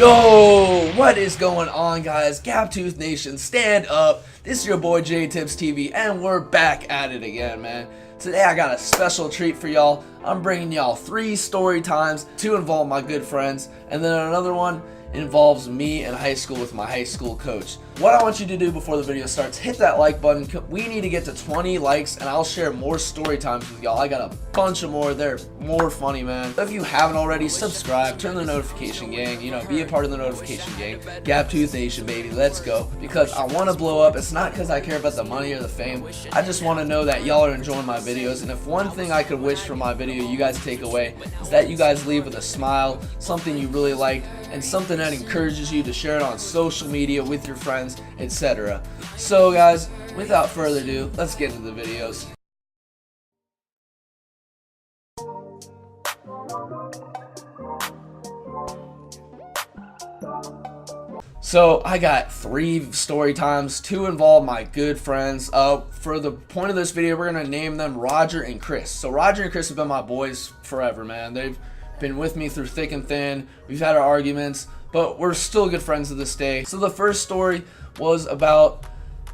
Yo, what is going on, guys? GAPTOOTH Nation, stand up. This is your boy J-Tips TV, and we're back at it again, man. Today I got a special treat for y'all. I'm bringing y'all 3 story times. 2 involve my good friends, and then another one involves me in high school with my high school coach. What I want you to do before the video starts, hit that like button. We need to get to 20 likes and I'll share more story times with y'all. I got a bunch of more. They're more funny, man. If you haven't already, subscribe, turn the notification gang, be a part of the notification gang. GAPTOOTH Nation, baby, let's go. Because I want to blow up. It's not because I care about the money or the fame. I just want to know that y'all are enjoying my videos, and if one thing I could wish from my video you guys take away is that you guys leave with a smile, something you really liked, and something that encourages you to share it on social media with your friends, etc. So guys, without further ado, let's get into the videos. So I got 3 story times. 2 involve my good friends. For the point of this video, we're gonna name them Roger and Chris. So Roger and Chris have been my boys forever, man. They've been with me through thick and thin. We've had our arguments, but we're still good friends to this day. So the first story was about,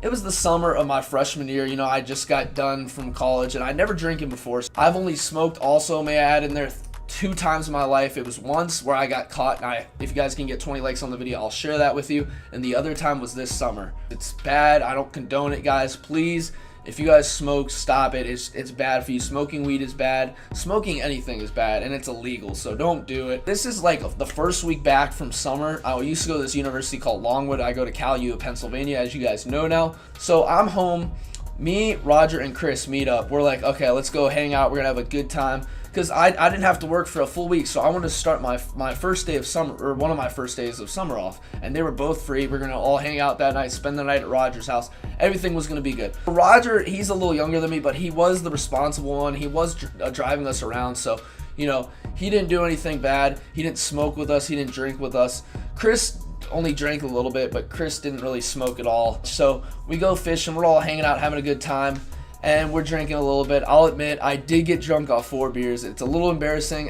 it was the summer of my freshman year. I just got done from college and I'd never drinking before. So I've only smoked also, may I add in there, 2 times in my life. It was once where I got caught, and if you guys can get 20 likes on the video, I'll share that with you. And the other time was this summer. It's bad. I don't condone it, guys. Please, if you guys smoke, stop it. It's bad for you. Smoking weed is bad. Smoking anything is bad, and it's illegal, so don't do it. This is like the first week back from summer. I used to go to this university called Longwood. I go to Cal U of Pennsylvania, as you guys know now. So I'm home. Me, Roger, and Chris meet up. We're like, okay, let's go hang out. We're gonna have a good time. Because I didn't have to work for a full week, so I wanted to start my first day of summer, or one of my first days of summer off, and they were both free. We're gonna all hang out that night, spend the night at Roger's house. Everything was gonna be good. Roger, he's a little younger than me, but he was the responsible one. He was driving us around, so he didn't do anything bad. He didn't smoke with us. He didn't drink with us. Chris only drank a little bit, but Chris didn't really smoke at all. So we go fishing. We're all hanging out, having a good time. And we're drinking a little bit. I'll admit, I did get drunk off 4 beers. It's a little embarrassing.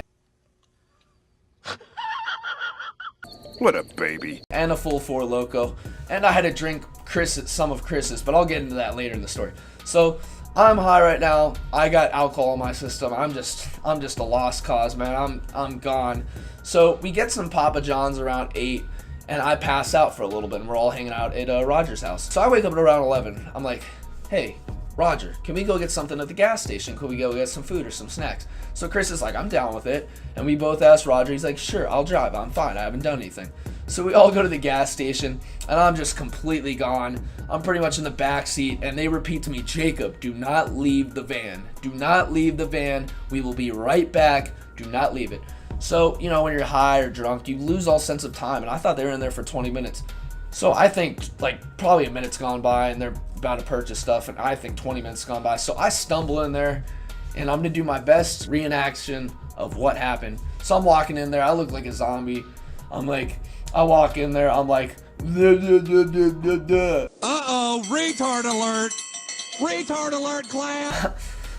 What a baby. And a full 4 Loco. And I had to drink some of Chris's, but I'll get into that later in the story. So I'm high right now. I got alcohol in my system. I'm just a lost cause, man. I'm gone. So we get some Papa John's around 8, and I pass out for a little bit, and we're all hanging out at Roger's house. So I wake up at around 11. I'm like, hey, Roger, can we go get something at the gas station? Could we go get some food or some snacks? So Chris is like, I'm down with it. And we both asked Roger. He's like, sure, I'll drive. I'm fine. I haven't done anything. So we all go to the gas station, and I'm just completely gone. I'm pretty much in the back seat, and they repeat to me, Jacob, do not leave the van. Do not leave the van. We will be right back. Do not leave it. So, when you're high or drunk, you lose all sense of time. And I thought they were in there for 20 minutes. So I think probably a minute's gone by, and they're about to purchase stuff, and I think 20 minutes gone by. So I stumble in there, and I'm gonna do my best reenaction of what happened. So I'm walking in there. I look like a zombie. I walk in there. I'm like, duh, duh, duh, duh, duh, duh. Uh-oh, retard alert. Retard alert, clan.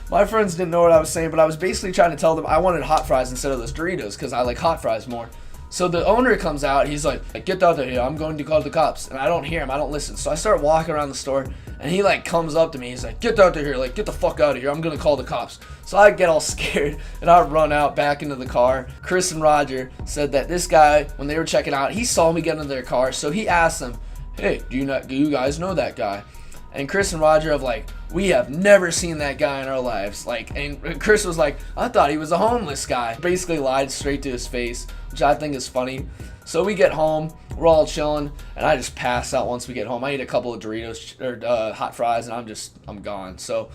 My friends didn't know what I was saying, but I was basically trying to tell them I wanted hot fries instead of those Doritos because I like hot fries more. So the owner comes out. He's like, get out of here. I'm going to call the cops. And I don't hear him. I don't listen. So I start walking around the store, and he comes up to me. He's like, get out of here. Get the fuck out of here. I'm going to call the cops. So I get all scared, and I run out back into the car. Chris and Roger said that this guy, when they were checking out, he saw me get into their car. So he asked them, hey, do you guys know that guy? And Chris and Roger have we have never seen that guy in our lives. And Chris was like, I thought he was a homeless guy. Basically lied straight to his face, which I think is funny. So we get home, we're all chilling, and I just pass out once we get home. I eat a couple of Doritos or hot fries, and I'm gone. So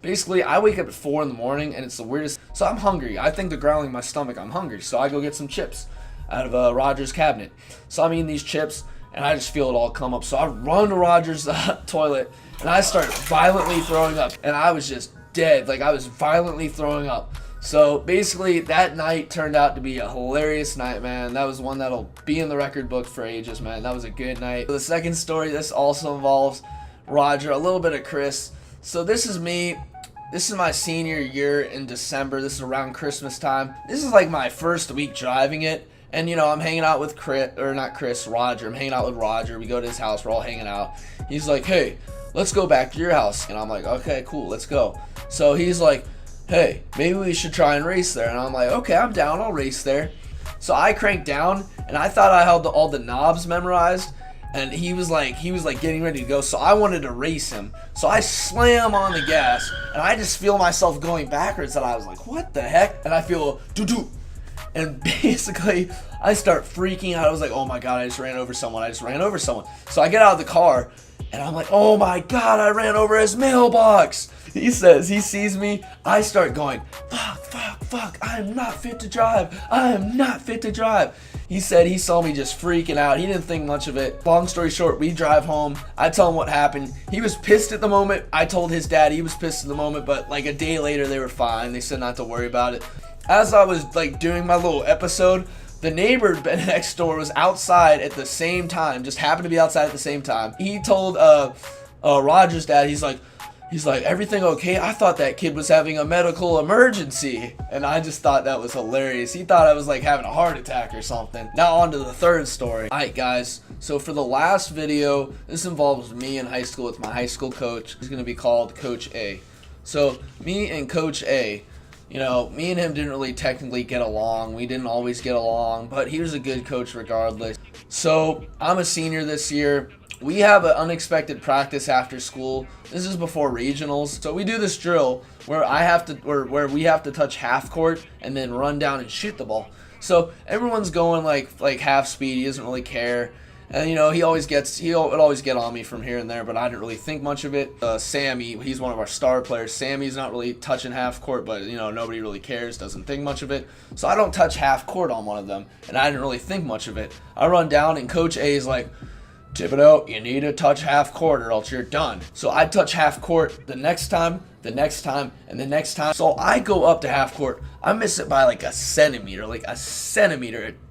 basically, I wake up at 4 in the morning, and it's the weirdest. So I'm hungry. I think they're growling in my stomach. I'm hungry. So I go get some chips out of Roger's cabinet. So I'm eating these chips, and I just feel it all come up. So I run to Roger's toilet, and I start violently throwing up, and I was just dead. I was violently throwing up. So basically, that night turned out to be a hilarious night, man. That was one that'll be in the record book for ages, man. That was a good night. The second story, this also involves Roger, a little bit of Chris. So this is me. This is my senior year in December. This is around Christmas time. This is my first week driving it. And, you know, I'm hanging out with Roger. I'm hanging out with Roger. We go to his house. We're all hanging out. He's like, hey, let's go back to your house. And I'm like, okay, cool, let's go. So he's like, hey, maybe we should try and race there. And I'm like, okay, I'm down. I'll race there. So I cranked down, and I thought I had all the knobs memorized. And he was like getting ready to go. So I wanted to race him. So I slam on the gas, and I just feel myself going backwards. And I was like, what the heck? And I feel doo-doo. And basically, I start freaking out. I was like, oh my God, I just ran over someone. So I get out of the car, and I'm like, oh my God, I ran over his mailbox. He says, he sees me. I start going, fuck, I am not fit to drive. He said he saw me just freaking out. He didn't think much of it. Long story short, we drive home. I tell him what happened. He was pissed at the moment. I told his dad he was pissed at the moment, but like a day later, they were fine. They said not to worry about it. As I was like doing my little episode, the neighbor next door was outside at the same time, just happened to be outside at the same time. He told Roger's dad, he's like, everything okay? I thought that kid was having a medical emergency. And I just thought that was hilarious. He thought I was like having a heart attack or something. Now on to the third story. Alright guys, so for the last video, this involves me in high school with my high school coach. He's gonna be called Coach A. So me and Coach A, you know, me and him didn't really technically get along. We didn't always get along, but he was a good coach regardless. So I'm a senior this year. We have an unexpected practice after school. This is before regionals. So we do this drill where where we have to touch half court and then run down and shoot the ball. So everyone's going like half speed. He doesn't really care. And you know, it always get on me from here and there, but I didn't really think much of it. Sammy, he's one of our star players. Sammy's not really touching half court, but you know, nobody really cares, doesn't think much of it. So I don't touch half court on one of them, and I didn't really think much of it. I run down, and Coach A is like, Thibodeau, you need to touch half court or else you're done. So I touch half court the next time, and the next time. So I go up to half court. I miss it by like a centimeter, a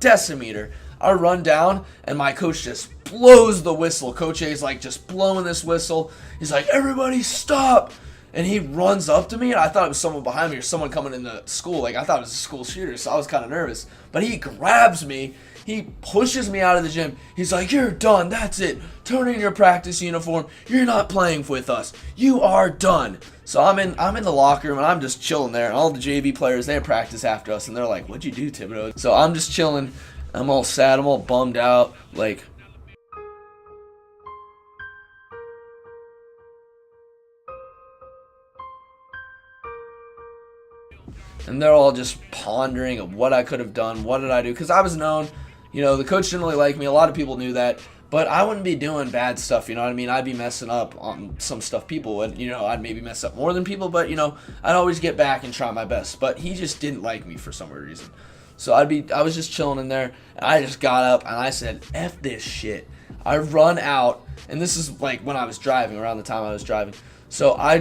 decimeter. I run down, and my coach just blows the whistle. Coach A is like just blowing this whistle. He's like, everybody stop. And he runs up to me, and I thought it was someone behind me or someone coming into school. Like, I thought it was a school shooter, so I was kind of nervous. But he grabs me. He pushes me out of the gym. He's like, you're done. That's it. Turn in your practice uniform. You're not playing with us. You are done. So I'm in the locker room, and I'm just chilling there. And all the JV players, they practice after us, and they're like, what'd you do, Thibodeau? So I'm just chilling. I'm all sad. I'm all bummed out. Like, and they're all just pondering of what I could have done. What did I do? Because I was known, you know, the coach didn't really like me. A lot of people knew that. But I wouldn't be doing bad stuff, you know what I mean? I'd be messing up on some stuff people would, you know, I'd maybe mess up more than people, but, you know, I'd always get back and try my best. But he just didn't like me for some weird reason. So I was just chilling in there, and I just got up, and I said, F this shit. I run out, and this is like when I was driving, around the time I was driving. So I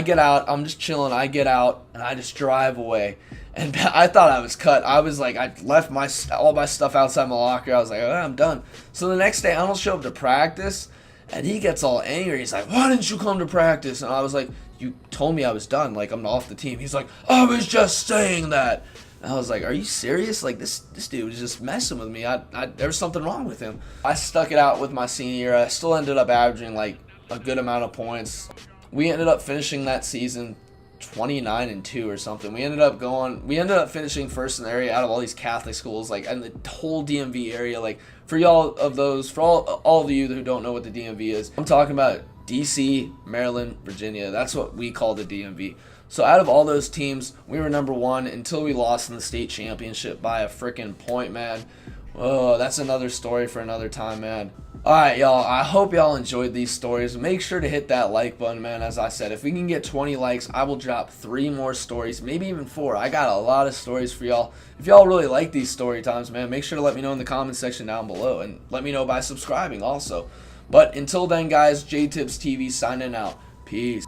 get out, I'm just chilling, I get out, and I just drive away. And I thought I was cut. I was like, I left all my stuff outside my locker. I was like, oh, I'm done. So the next day, I don't show up to practice, and he gets all angry. He's like, why didn't you come to practice? And I was like, you told me I was done, like I'm off the team. He's like, I was just saying that. And I was like, are you serious? Like, this dude was just messing with me. There was something wrong with him. I stuck it out with my senior year. I still ended up averaging like a good amount of points. We ended up finishing that season 29-2 or something. We ended up finishing first in the area out of all these Catholic schools, like, and the whole DMV area. Like, for all of you who don't know what the DMV is, I'm talking about DC, Maryland, Virginia. That's what we call the DMV. So out of all those teams, we were number one until we lost in the state championship by a freaking point, man. Oh, that's another story for another time, man. Alright, y'all, I hope y'all enjoyed these stories. Make sure to hit that like button, man. As I said, if we can get 20 likes, I will drop 3 more stories, maybe even 4. I got a lot of stories for y'all. If y'all really like these story times, man, make sure to let me know in the comment section down below, and let me know by subscribing also. But until then, guys, JTips TV signing out. Peace.